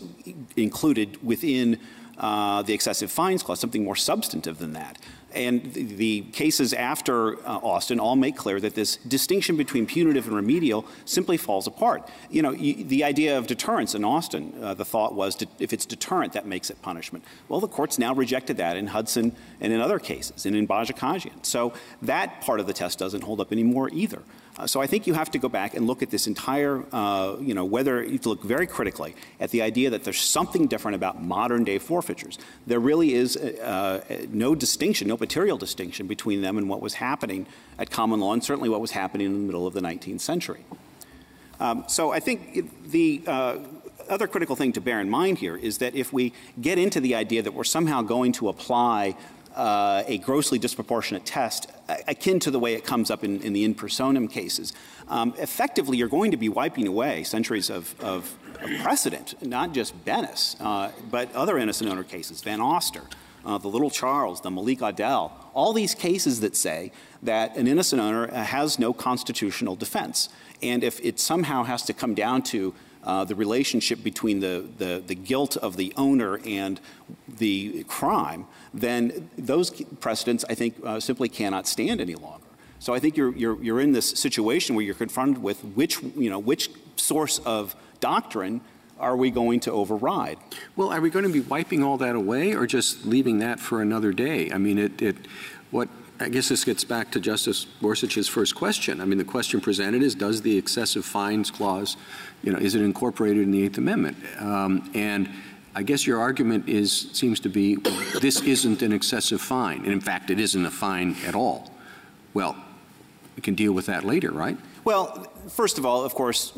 included within the excessive fines clause, something more substantive than that. And the cases after Austin all make clear that this distinction between punitive and remedial simply falls apart. The idea of deterrence in Austin, the thought was if it's deterrent, that makes it punishment. Well, the court's now rejected that in Hudson and in other cases, and in Bajikajian. So that part of the test doesn't hold up anymore either. So I think you have to go back and look at this entire, whether you have to look very critically at the idea that there's something different about modern day forfeitures. There really is no distinction, no material distinction between them and what was happening at common law, and certainly what was happening in the middle of the 19th century. So I think the other critical thing to bear in mind here is that if we get into the idea that we're somehow going to apply a grossly disproportionate test, akin to the way it comes up in the in personam cases, effectively you're going to be wiping away centuries of precedent, not just Bennis, but other innocent owner cases, Van Oster, the Little Charles, the Malik Adel, all these cases that say that an innocent owner has no constitutional defense. And if it somehow has to come down to the relationship between the guilt of the owner and the crime, then those precedents, I think, simply cannot stand any longer. So I think you're in this situation where you're confronted with which source of doctrine are we going to override? Well, are we going to be wiping all that away or just leaving that for another day? I mean, I guess this gets back to Justice Gorsuch's first question. I mean, the question presented is, does the excessive fines clause, is it incorporated in the Eighth Amendment? And I guess your argument seems to be, this isn't an excessive fine. And in fact, it isn't a fine at all. Well, we can deal with that later, right? Well, first of all, of course,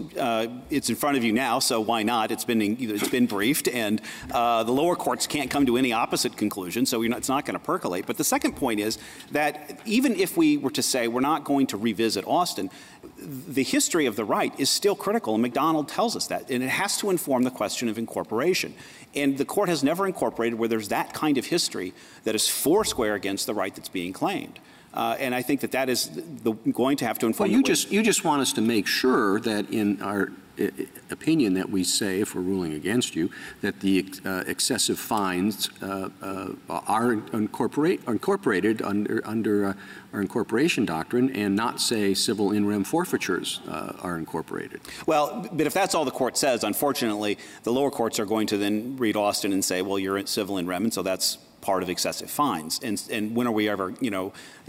it's in front of you now, so why not? It's been briefed, and the lower courts can't come to any opposite conclusion, so it's not going to percolate. But the second point is that even if we were to say we're not going to revisit Austin, the history of the right is still critical, and McDonald tells us that, and it has to inform the question of incorporation. And the court has never incorporated where there's that kind of history that is foursquare against the right that's being claimed. And I think that is going to have to inform. Well, you just want us to make sure that in our opinion that we say, if we're ruling against you, that the excessive fines are incorporated under our incorporation doctrine, and not say civil in rem forfeitures are incorporated. Well, but if that's all the court says, unfortunately, the lower courts are going to then read Austin and say, well, you're in civil in rem, and so that's part of excessive fines. And when are we ever,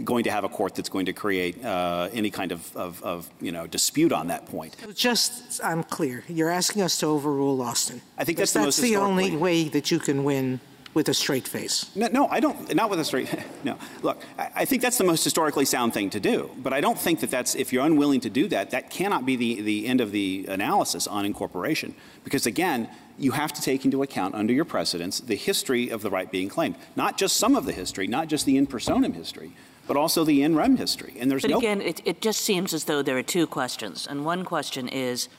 going to have a court that's going to create any kind of dispute on that point? Just, I'm clear. You're asking us to overrule Austin. I think that's the only way that you can win with a straight face. No, I don't. Not with a straight. No. Look, I think that's the most historically sound thing to do. But I don't think that's if you're unwilling to do that, that cannot be the end of the analysis on incorporation. Because again, you have to take into account under your precedents the history of the right being claimed. Not just some of the history, not just the in personam history, but also the in rem history. And there's But again, it just seems as though there are two questions. And one question is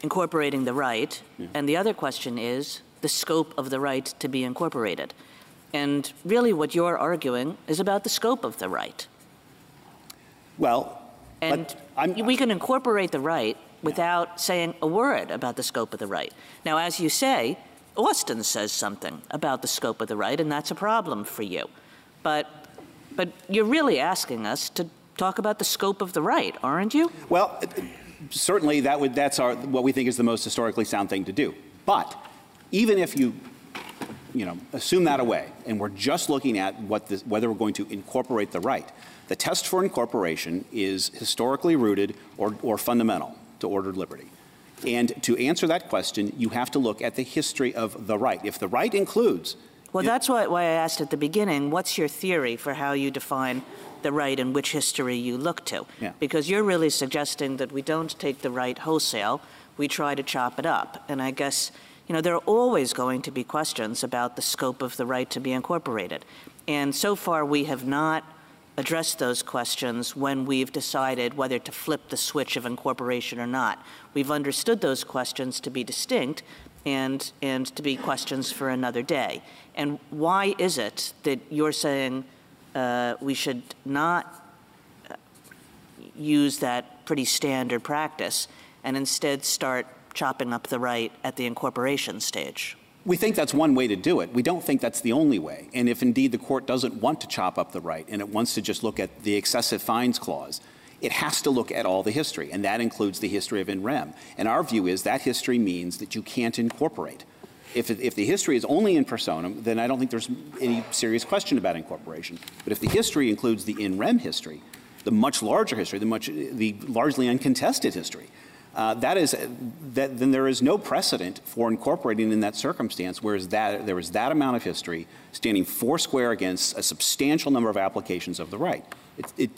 incorporating the right, and the other question is the scope of the right to be incorporated. And really what you're arguing is about the scope of the right. Well, and we can incorporate the right without saying a word about the scope of the right. Now, as you say, Austin says something about the scope of the right, and that's a problem for you. But you're really asking us to talk about the scope of the right, aren't you? Well, certainly that's what we think is the most historically sound thing to do. But even if you assume that away, and we're just looking at whether we're going to incorporate the right, the test for incorporation is historically rooted or fundamental to ordered liberty. And to answer that question, you have to look at the history of the right. If the right includes... Well, that's why I asked at the beginning, what's your theory for how you define the right and which history you look to? Yeah. Because you're really suggesting that we don't take the right wholesale, we try to chop it up. And I guess, there are always going to be questions about the scope of the right to be incorporated. And so far, we have not addressed those questions when we've decided whether to flip the switch of incorporation or not. We've understood those questions to be distinct and to be questions for another day. And why is it that you're saying we should not use that pretty standard practice and instead start chopping up the right at the incorporation stage? We think that's one way to do it. We don't think that's the only way. And if indeed the court doesn't want to chop up the right and it wants to just look at the excessive fines clause, it has to look at all the history, and that includes the history of in rem. And our view is that history means that you can't incorporate. If the history is only in personam, then I don't think there's any serious question about incorporation. But if the history includes the in rem history, the much larger history, the largely uncontested history, then there is no precedent for incorporating in that circumstance, whereas there is that amount of history standing foursquare against a substantial number of applications of the right.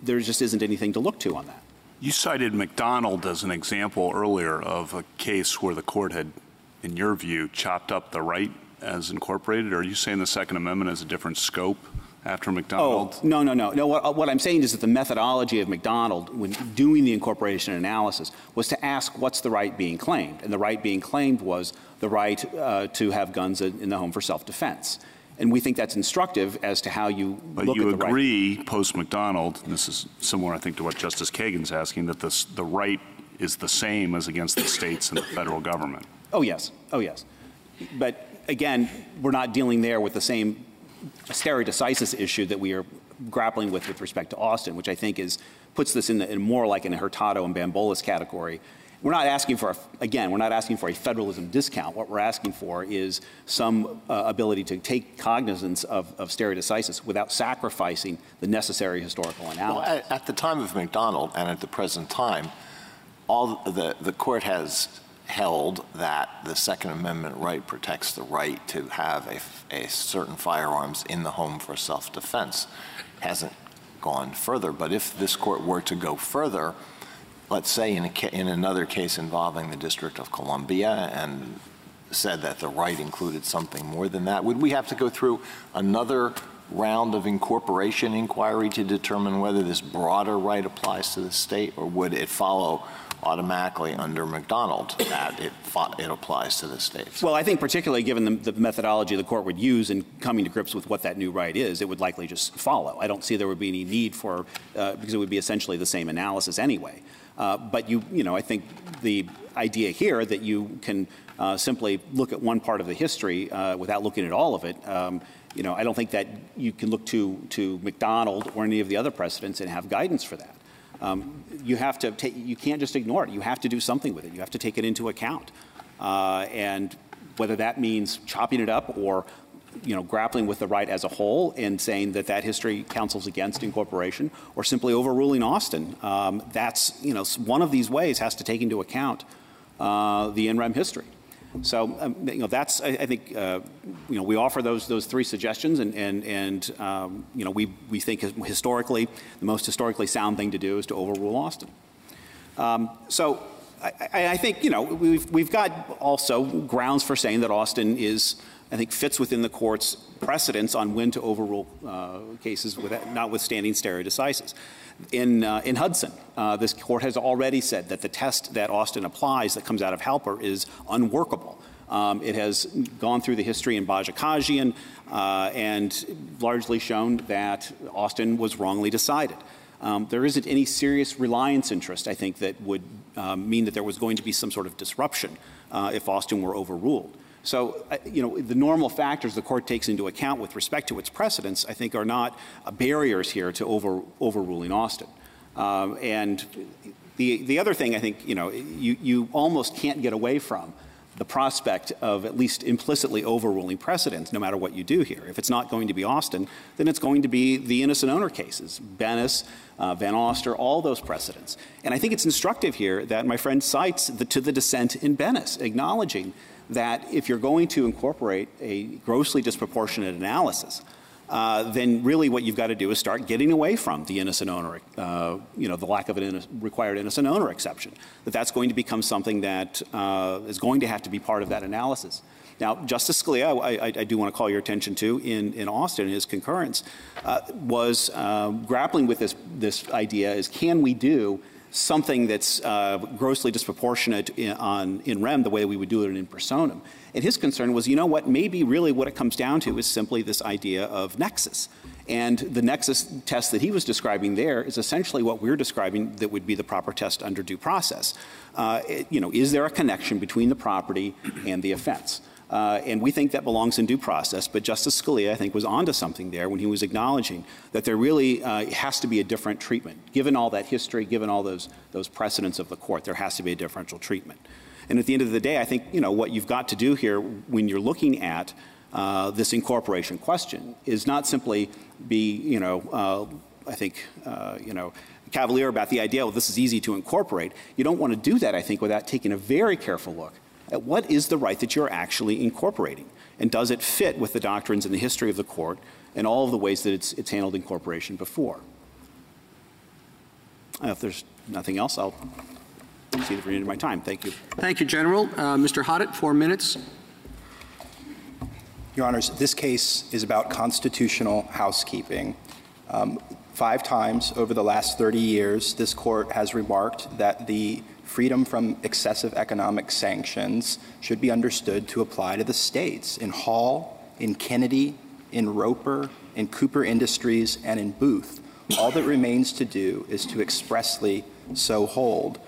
There just isn't anything to look to on that. You cited McDonald as an example earlier of a case where the court had, in your view, chopped up the right as incorporated. Are you saying the Second Amendment has a different scope after McDonald? Oh, no. No, what I'm saying is that the methodology of McDonald when doing the incorporation analysis was to ask what's the right being claimed. And the right being claimed was the right to have guns in the home for self-defense. And we think that's instructive as to how you but look you at the agree, post-McDonald, this is similar, I think, to what Justice Kagan's asking, that the right is the same as against the states and the federal government. Oh, yes. Oh, yes. But, again, we're not dealing there with the same stare decisis issue that we are grappling with respect to Austin, which I think puts this in more like in a Hurtado and Bambolis category. We're not asking for, we're not asking for a federalism discount. What we're asking for is some ability to take cognizance of stare decisis without sacrificing the necessary historical analysis. Well, at the time of McDonald and at the present time, the court has held that the Second Amendment right protects the right to have a certain firearms in the home for self-defense. Hasn't gone further. But if this court were to go further, let's say in another case involving the District of Columbia and said that the right included something more than that, would we have to go through another round of incorporation inquiry to determine whether this broader right applies to the state, or would it follow automatically under McDonald that it applies to the states? Well, I think particularly given the methodology the court would use in coming to grips with what that new right is, it would likely just follow. I don't see there would be any need for, because it would be essentially the same analysis anyway. But I think the idea here that you can simply look at one part of the history without looking at all of it, I don't think that you can look to McDonald or any of the other precedents and have guidance for that. You have to you can't just ignore it. You have to do something with it. You have to take it into account. And whether that means chopping it up or grappling with the right as a whole and saying that history counsels against incorporation, or simply overruling Austin, that's one of these ways has to take into account the in rem history. So that's I think we offer those three suggestions, and we think historically the most historically sound thing to do is to overrule Austin. So I think we've got also grounds for saying that Austin fits within the court's precedence on when to overrule cases notwithstanding stare decisis. In Hudson, this court has already said that the test that Austin applies that comes out of Halper is unworkable. It has gone through the history in Bajikajian and largely shown that Austin was wrongly decided. There isn't any serious reliance interest, I think, that would mean that there was going to be some sort of disruption if Austin were overruled. So, the normal factors the court takes into account with respect to its precedents, I think, are not barriers here to overruling Austin. And the other thing, I think, you almost can't get away from the prospect of at least implicitly overruling precedents, no matter what you do here. If it's not going to be Austin, then it's going to be the innocent owner cases, Bennis, Van Oster, all those precedents. And I think it's instructive here that my friend cites to the dissent in Bennis, acknowledging that if you're going to incorporate a grossly disproportionate analysis, then really what you've got to do is start getting away from the innocent owner, the lack of an required innocent owner exception, that's going to become something that is going to have to be part of that analysis. Now, Justice Scalia, I do want to call your attention to, in Austin, his concurrence, was grappling with this idea is, can we do something that's grossly disproportionate in rem the way we would do it in personam? And his concern was, maybe really what it comes down to is simply this idea of nexus. And the nexus test that he was describing there is essentially what we're describing that would be the proper test under due process. Is there a connection between the property and the offense? And we think that belongs in due process, but Justice Scalia, I think, was onto something there when he was acknowledging that there really has to be a different treatment. Given all that history, given all those precedents of the court, there has to be a differential treatment. And at the end of the day, I think, what you've got to do here when you're looking at this incorporation question is not simply be, cavalier about the idea, well, this is easy to incorporate. You don't want to do that, I think, without taking a very careful look at what is the right that you're actually incorporating, and does it fit with the doctrines and the history of the court and all of the ways that it's handled incorporation before. If there's nothing else, I'll see the end of my time. Thank you. Thank you, General. Mr. HOTTOT, 4 minutes. Your Honors, this case is about constitutional housekeeping. 5 times over the last 30 years, this court has remarked that the freedom from excessive economic sanctions should be understood to apply to the states. In Hall, in Kennedy, in Roper, in Cooper Industries, and in Booth. All that remains to do is to expressly so hold.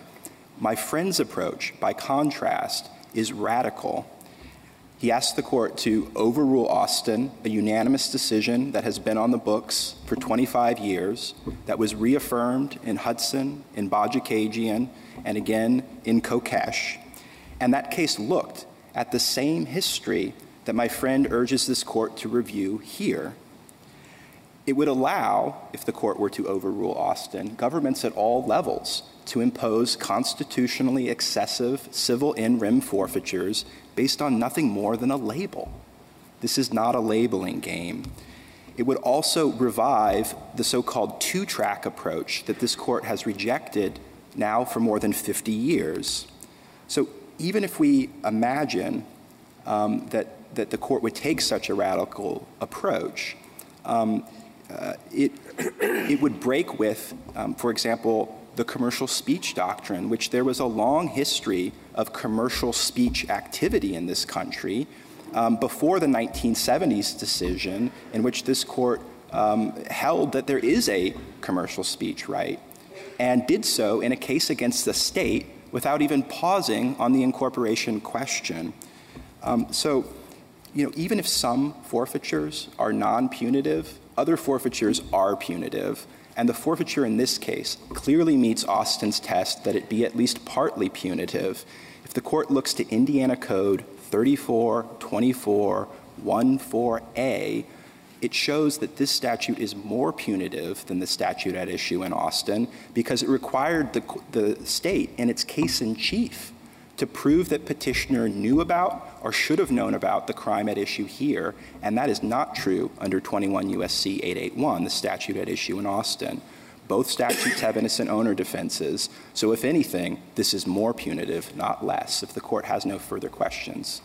My friend's approach, by contrast, is radical. He asked the court to overrule Austin, a unanimous decision that has been on the books for 25 years, that was reaffirmed in Hudson, in Bajikagian, and again in Kokesh. And that case looked at the same history that my friend urges this court to review here. It would allow, if the court were to overrule Austin, governments at all levels to impose constitutionally excessive civil in rem forfeitures based on nothing more than a label. This is not a labeling game. It would also revive the so-called two-track approach that this court has rejected now for more than 50 years. So even if we imagine that the court would take such a radical approach, it would break with, for example, the commercial speech doctrine, which there was a long history of commercial speech activity in this country before the 1970s decision in which this court held that there is a commercial speech right, and did so in a case against the state without even pausing on the incorporation question. So, even if some forfeitures are non-punitive, other forfeitures are punitive. And the forfeiture in this case clearly meets Austin's test that it be at least partly punitive. If the court looks to Indiana Code 342414A, it shows that this statute is more punitive than the statute at issue in Austin because it required the state in its case in chief to prove that petitioner knew about or should have known about the crime at issue here, and that is not true under 21 U.S.C. 881, the statute at issue in Austin. Both statutes have innocent owner defenses, so if anything, this is more punitive, not less. If the court has no further questions.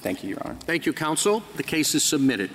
Thank you, Your Honor. Thank you, counsel. The case is submitted.